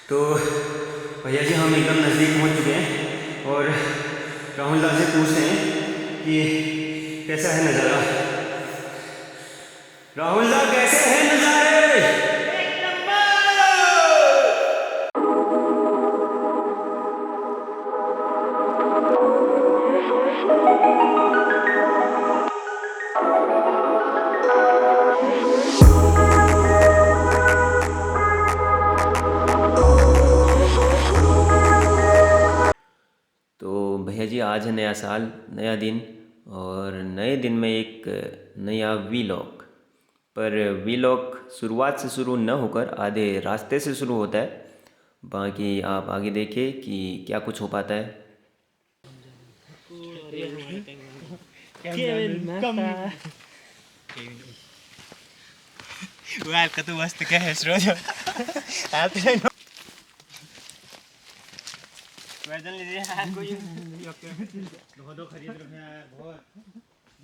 तो भैया जी हम एकदम नज़दीक पहुंच चुके हैं और राहुल दा से पूछते हैं कि कैसा है नज़ारा। राहुल दा कैसे हैं नज़ारे? एक नंबर। तो भैया जी आज है नया साल, नया दिन और नए दिन में एक नया वीलॉग। पर वीलॉग शुरुआत से शुरू न होकर आधे रास्ते से शुरू होता है। बाकी आप आगे देखिए कि क्या कुछ हो पाता है। का तू मस्त क्या है रोज आते हैं वर्जन लीजिए यार कोई दो खरीद रखे हैं यार बहुत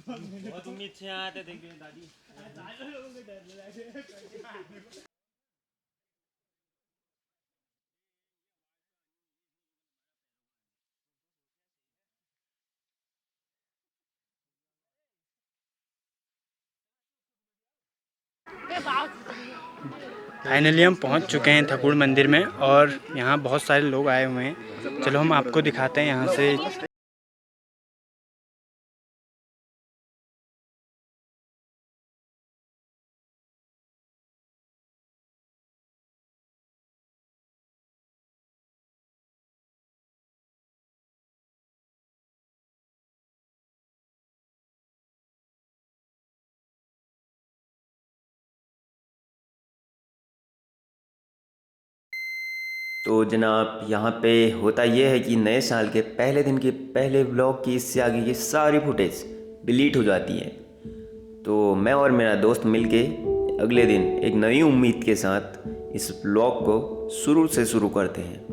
बहुत उम्मीद से आते देखिए दादी फाइनली हम पहुंच चुके हैं ठाकुर मंदिर में और यहाँ बहुत सारे लोग आए हुए हैं। चलो हम आपको दिखाते हैं यहाँ से। तो जनाब यहाँ पे होता ये है कि नए साल के पहले दिन के पहले ब्लॉग की इससे आगे की सारी फुटेज डिलीट हो जाती हैं। तो मैं और मेरा दोस्त मिलके अगले दिन एक नई उम्मीद के साथ इस ब्लॉग को शुरू से शुरू करते हैं।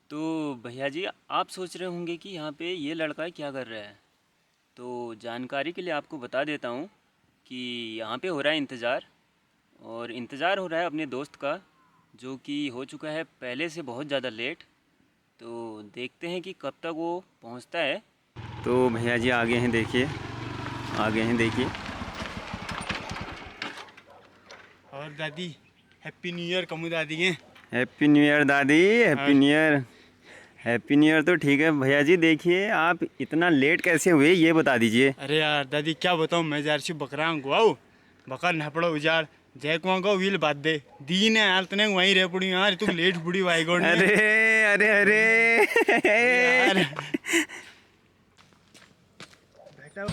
तो भैया जी आप सोच रहे होंगे कि यहाँ पे ये लड़का क्या कर रहा है। तो जानकारी के लिए आपको बता देता हूँ कि यहाँ पे हो रहा है इंतज़ार, और इंतज़ार हो रहा है अपने दोस्त का जो कि हो चुका है पहले से बहुत ज़्यादा लेट। तो देखते हैं कि कब तक वो पहुँचता है। तो भैया जी आगे हैं देखिए, आगे हैं देखिए। और दादी हैप्पी न्यू ईयर कमू दादी के। हैप्पी न्यू ईयर दादी, happy new year. Happy new year तो ठीक है भैया जी, देखिए आप इतना लेट कैसे हुए ये बता दीजिए। अरे यार दादी क्या बताऊँ, मैं जर्सी बकरा गुआऊ बकर नपड़ो उजाड़ जय कुआ को व्हील बात दे दीन है यार तने वहीं रह पड़ी यार तू लेट बुढ़ी वाईगोड ने। अरे अरे अरे यार बेटा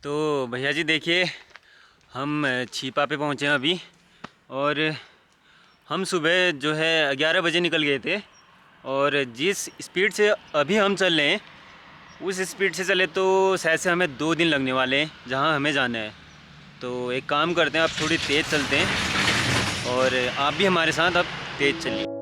तो भैया जी देखिए, हम छिपा पे पहुँचे हैं अभी। और हम सुबह जो है 11 बजे निकल गए थे, और जिस स्पीड से अभी हम चल रहे हैं उस स्पीड से चले तो शायद से हमें 2 दिन लगने वाले हैं जहाँ हमें जाना है। तो एक काम करते हैं, आप थोड़ी तेज़ चलते हैं और आप भी हमारे साथ अब तेज़ चलिए।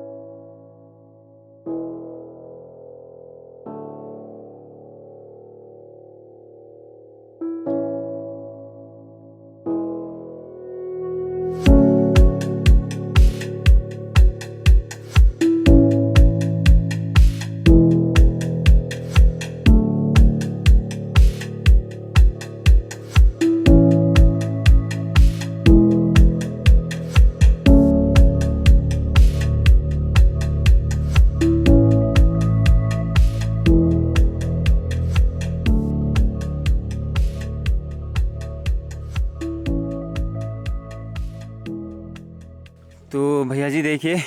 तो भैया जी देखिए,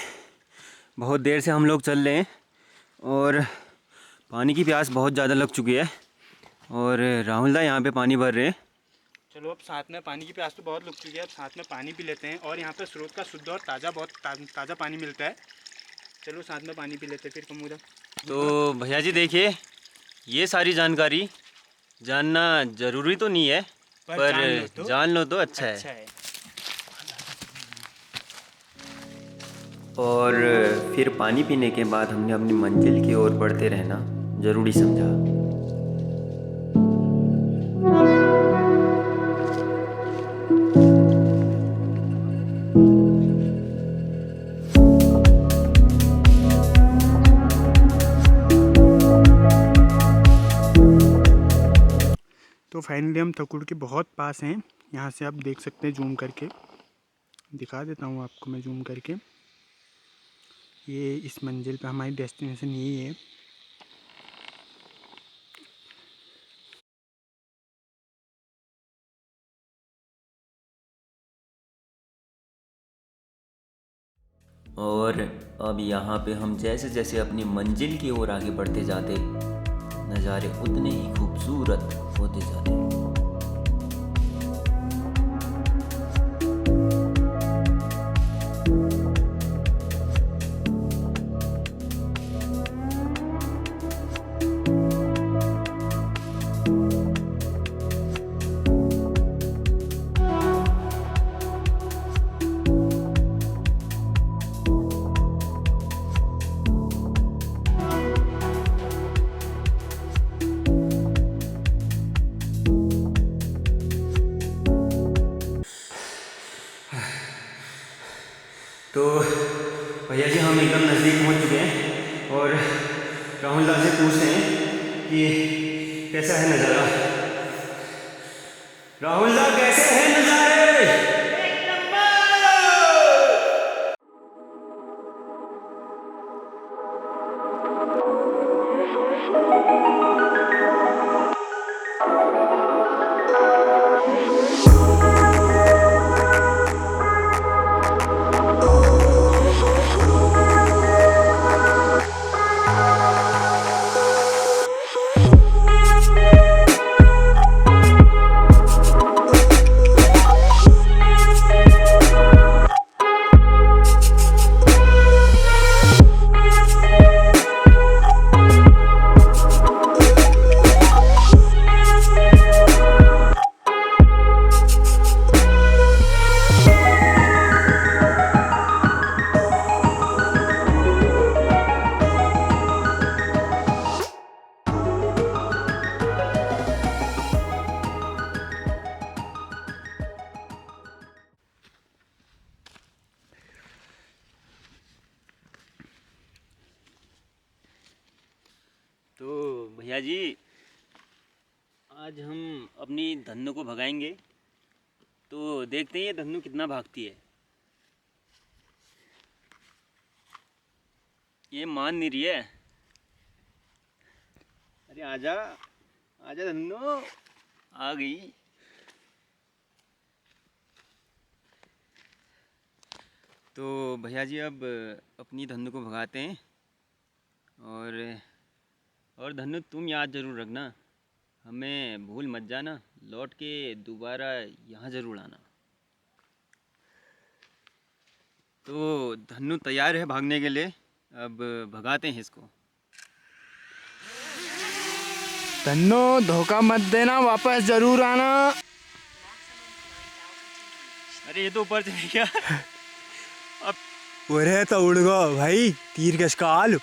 बहुत देर से हम लोग चल रहे हैं और पानी की प्यास बहुत ज़्यादा लग चुकी है। और राहुल दा यहाँ पे पानी भर रहे हैं। चलो अब साथ में, पानी की प्यास तो बहुत लग चुकी है, अब साथ में पानी पी लेते हैं। और यहाँ पे स्रोत का शुद्ध और ताज़ा, बहुत ताज़ा पानी मिलता है। चलो साथ में पानी पी लेते हैं फिर कमूदा। तो भैया जी देखिए, ये सारी जानकारी जानना ज़रूरी तो नहीं है, पर जान लो तो अच्छा है। और फिर पानी पीने के बाद हमने अपनी मंजिल की ओर बढ़ते रहना ज़रूरी समझा। तो फाइनली हम थकुड़ के बहुत पास हैं। यहाँ से आप देख सकते हैं, जूम करके दिखा देता हूँ आपको मैं, जूम करके। ये इस मंजिल पे हमारी डेस्टिनेशन यही है। और अब यहाँ पे हम जैसे जैसे अपनी मंजिल की ओर आगे बढ़ते जाते, नज़ारे उतने ही खूबसूरत होते जाते। तो भैया जी हम एकदम नज़दीक पहुंच चुके हैं और राहुल दा से पूछ रहे हैं कि कैसा है नज़ारा। राहुल दा कैसे है नज़ारे? तो भैया जी आज हम अपनी धन्नो को भगाएंगे, तो देखते हैं ये धन्नो कितना भागती है। ये मान नहीं रही है। अरे आजा आजा धन्नो, आ गई। तो भैया जी अब अपनी धन्नो को भगाते हैं। और धन्नो तुम याद ज़रूर रखना, हमें भूल मत जाना, लौट के दोबारा यहाँ ज़रूर आना। तो धन्नू तैयार है भागने के लिए, अब भगाते हैं इसको। धन्नो धोखा मत देना, वापस जरूर आना। अरे ये तो ऊपर चले गया। अब अरे तो उड़ गो भाई, तीर कस का आलू।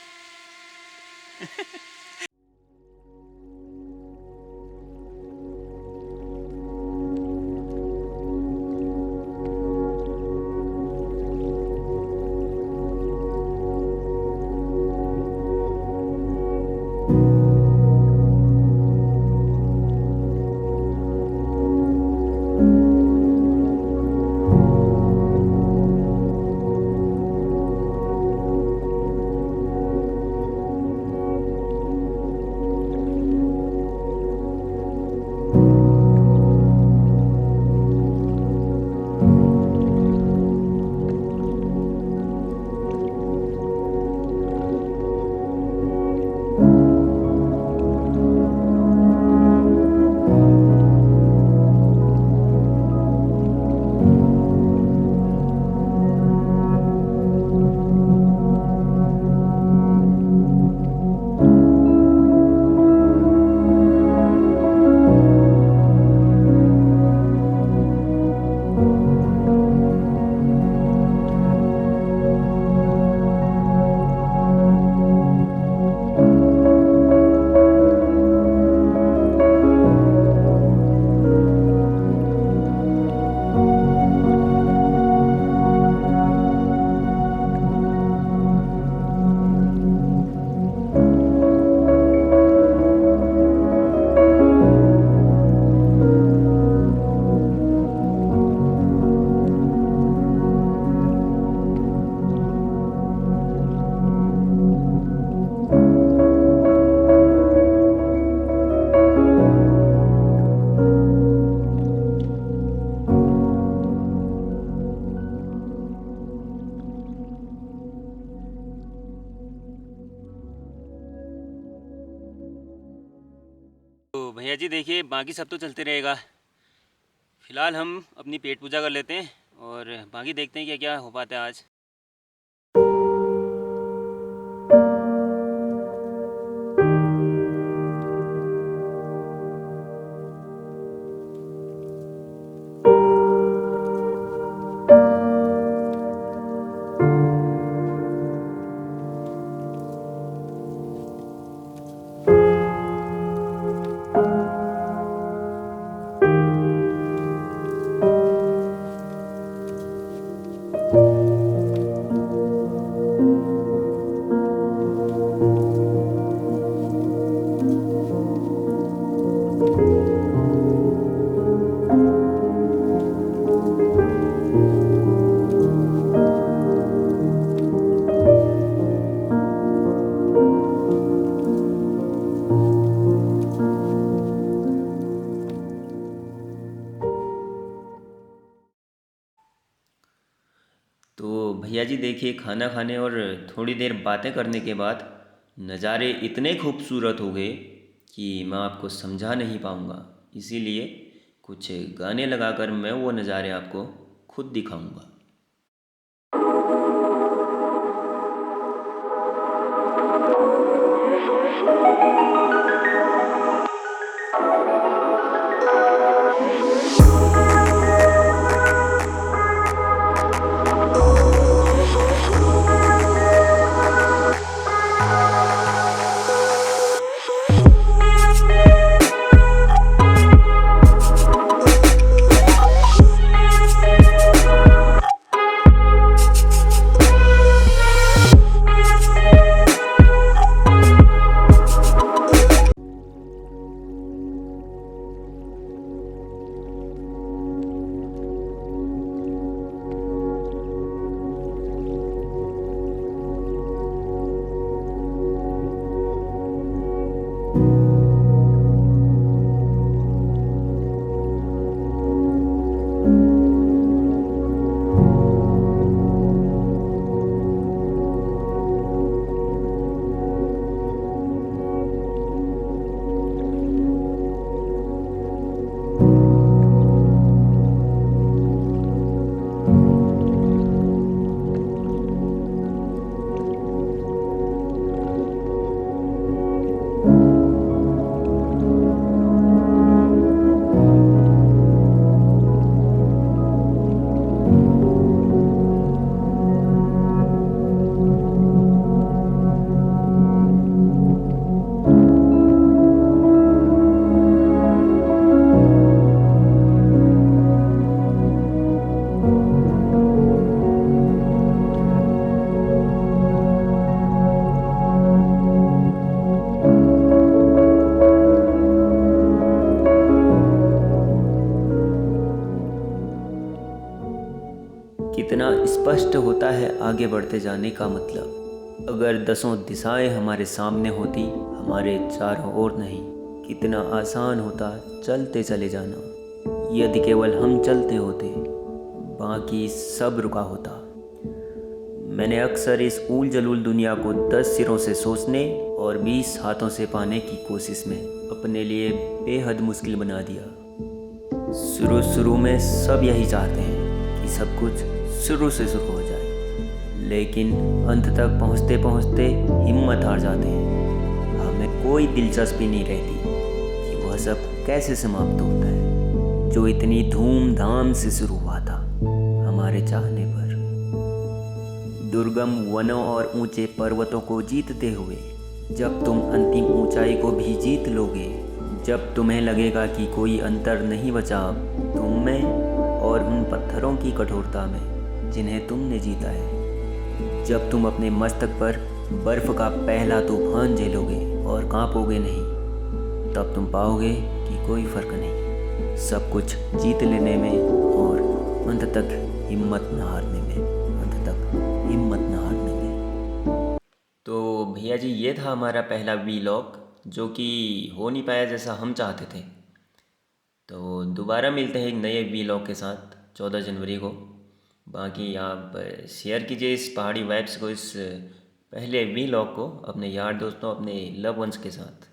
तो भैया जी देखिए, बाकी सब तो चलते रहेगा। फ़िलहाल हम अपनी पेट पूजा कर लेते हैं और बाकी देखते हैं क्या क्या हो पाता है आज। तो भैया जी देखिए, खाना खाने और थोड़ी देर बातें करने के बाद नज़ारे इतने खूबसूरत हो गए कि मैं आपको समझा नहीं पाऊँगा। इसीलिए कुछ गाने लगाकर मैं वो नज़ारे आपको खुद दिखाऊँगा। कितना स्पष्ट होता है आगे बढ़ते जाने का मतलब। अगर 10 दिशाएं हमारे सामने होती, हमारे चारों ओर नहीं, कितना आसान होता चलते चले जाना। यदि केवल हम चलते होते, बाकी सब रुका होता। मैंने अक्सर इस ऊल जलूल दुनिया को 10 सिरों से सोचने और 20 हाथों से पाने की कोशिश में अपने लिए बेहद मुश्किल बना दिया। शुरू में सब यही चाहते हैं कि सब कुछ शुरू से शुरू हो जाए, लेकिन अंत तक पहुंचते पहुंचते हिम्मत हार जाते हैं। हमें कोई दिलचस्पी नहीं रहती कि वह सब कैसे समाप्त होता है जो इतनी धूमधाम से शुरू हुआ था हमारे चाहने पर। दुर्गम वनों और ऊंचे पर्वतों को जीतते हुए जब तुम अंतिम ऊंचाई को भी जीत लोगे, जब तुम्हें लगेगा कि कोई अंतर नहीं बचा तुम में और उन पत्थरों की कठोरता में जिन्हें तुमने जीता है, जब तुम अपने मस्तक पर बर्फ़ का पहला तूफान झेलोगे और कांपोगे नहीं, तब तुम पाओगे कि कोई फ़र्क नहीं, सब कुछ जीत लेने में और अंत तक हिम्मत न हारने में, अंत तक हिम्मत न हारने में। तो भैया जी, ये था हमारा पहला वीलॉग जो कि हो नहीं पाया जैसा हम चाहते थे। तो दोबारा मिलते हैं एक नए वीलॉग के साथ 14 जनवरी को। बाकी आप शेयर कीजिए इस पहाड़ी वाइब्स को, इस पहले वीलॉग को अपने यार दोस्तों, अपने लव वंस के साथ।